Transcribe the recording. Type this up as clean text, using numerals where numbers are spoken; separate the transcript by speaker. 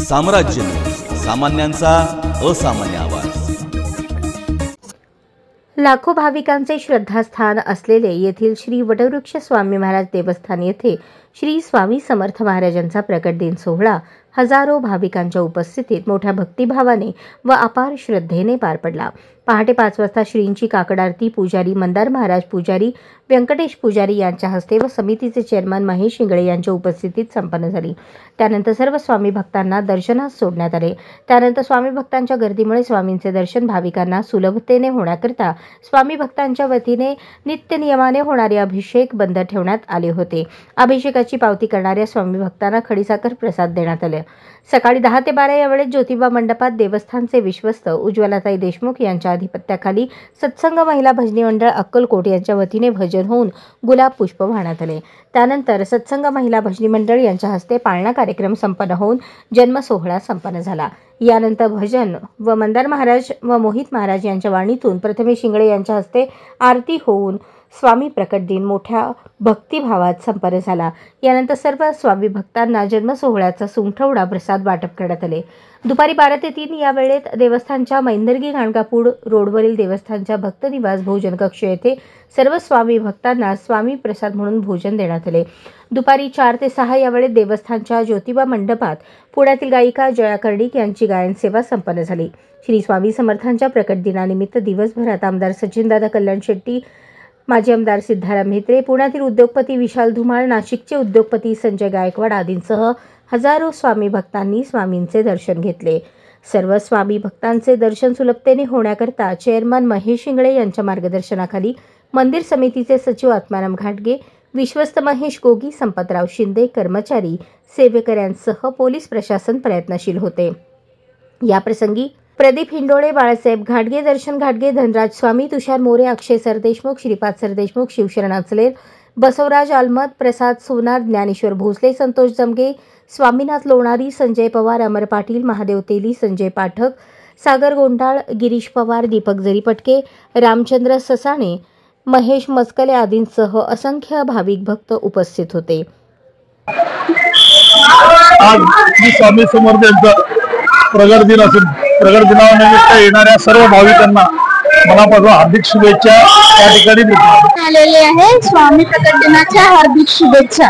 Speaker 1: साम्राज्य, सामान्यांचा असामान्य आवाज।
Speaker 2: लाखो भाविकांचे श्रद्धास्थान असलेले येथील श्री वटवृक्ष स्वामी महाराज देवस्थान येथे श्री स्वामी समर्थ महाराजांचा प्रकट दिन सोहळा हजारो भाविकांच्या उपस्थितीत मोठ्या भक्तिभावाने व अपार श्रद्धेने पार पडला। पहाटे 5 वाजता श्रींची काकड आरती पुजारी मंदार महाराज पुजारी व्यंकटेश पुजारी यांच्या हस्ते व समितीचे चेअरमन महेश इंगळे यांच्या उपस्थितीत संपन्न झाली। त्यानंतर सर्व स्वामी भक्तांना दर्शनास सोडण्यात आले। त्यानंतर स्वामी भक्तांच्या गर्दीमुळे स्वामींचे दर्शन भाविकांना सुलभतेने होण्याकरिता स्वामी भक्तांच्या वतीने नित्य नियमाने होणारे अभिषेक बंद ठेवण्यात आले होते। अभिषेकाची पावती करणाऱ्या स्वामी भक्तांना खडीसाखर प्रसाद देण्यात आले। सकाळी 10 ते 12 या वेळेत ज्योतिबा मंडपात देवस्थानचे विश्वस्त उज्ज्वलाताई देशमुख यांच्या अधिपत्याखाली सत्संग महिला भजनी मंडळ अक्कलकोट यांच्या वतीने भजन होऊन गुलाब पुष्प वाहण्यात आले। त्यानंतर सत्संग महिला भजनी मंडळ यांच्या हस्ते पाळणा कार्यक्रम संपन्न होऊन जन्म सोहळा संपन्न झाला। यानंतर भजन व मंदार महाराज व मोहित महाराज यांच्या वाणीतून प्रथमेश इंगळे यांच्या हस्ते आरती होऊन स्वामी प्रकट दिन मोठ्या भक्तिभावात संपन्न झाला। यानंतर सर्व स्वामी भक्तांना जन्म सोहळ्याचा सुंठवडा प्रसाद वाटप करण्यात आले। दुपारी 12 ते 3 या वेळेत देवस्थानच्या मैंदर्गी गाणगापूर रोडवरील देवस्थानच्या भक्त निवास भोजन कक्ष येथे सर्व स्वामी भक्तांना स्वामी प्रसाद म्हणून भोजन देण्यात आले। दुपारी 4 ते 6 या वेळेत देवस्थानच्या ज्योतिबा मंडपात पुण्यातील गायिका जया कर्णिक यांची गायन सेवा संपन्न झाली। श्री स्वामी समर्थांच्या प्रकट दिनानिमित्त दिवसभरात आमदार सचिनदादा कल्याण शेट्टी, माजी आमदार सिद्धाराम म्हेत्रे, पुण्यातील उद्योगपती विशाल धुमाळ, नाशिकचे उद्योगपती संजय गायकवाड आदींसह हजारो स्वामी भक्तांनी स्वामींचे दर्शन घेतले। सर्व स्वामी भक्तांचे दर्शन सुलभतेने होण्याकरता चेअरमन महेश इंगळे यांच्या मार्गदर्शनाखाली मंदिर समितीचे सचिव आत्माराम घाटगे, विश्वस्त महेश गोगी, संपतराव शिंदे, कर्मचारी सेवेकऱ्यांसह पोलीस प्रशासन प्रयत्नशील होते। या प्रसंगी प्रदीप हिंडोळे, बाळासाहेब घाटगे, दर्शन घाटगे, धनराज स्वामी, तुषार मोरे, अक्षय सरदेशमुख, श्रीपाद सरदेशमुख, शिवशरण अचलेर, बसवराज आलमत, प्रसाद सोनार, ज्ञानेश्वर भोसले, संतोष जमगे, स्वामीनाथ लोणारी, संजय पवार, अमर पाटील, महादेव तेली, संजय पाठक, सागर गोंडाळ, गिरीश पवार, दीपक जरीपटके, रामचंद्र ससाणे, महेश मस्कले आदींसह असंख्य भाविक भक्त उपस्थित होते।
Speaker 3: आज स्वामी समर्थ यांचा प्रगट दिन असून प्रगट दिनानिमित्त येणाऱ्या सर्व भाविकांना मनापासून हार्दिक शुभेच्छा या ठिकाणी देतो।
Speaker 4: आलेले आहे स्वामी प्रकट दिनाच्या हार्दिक शुभेच्छा।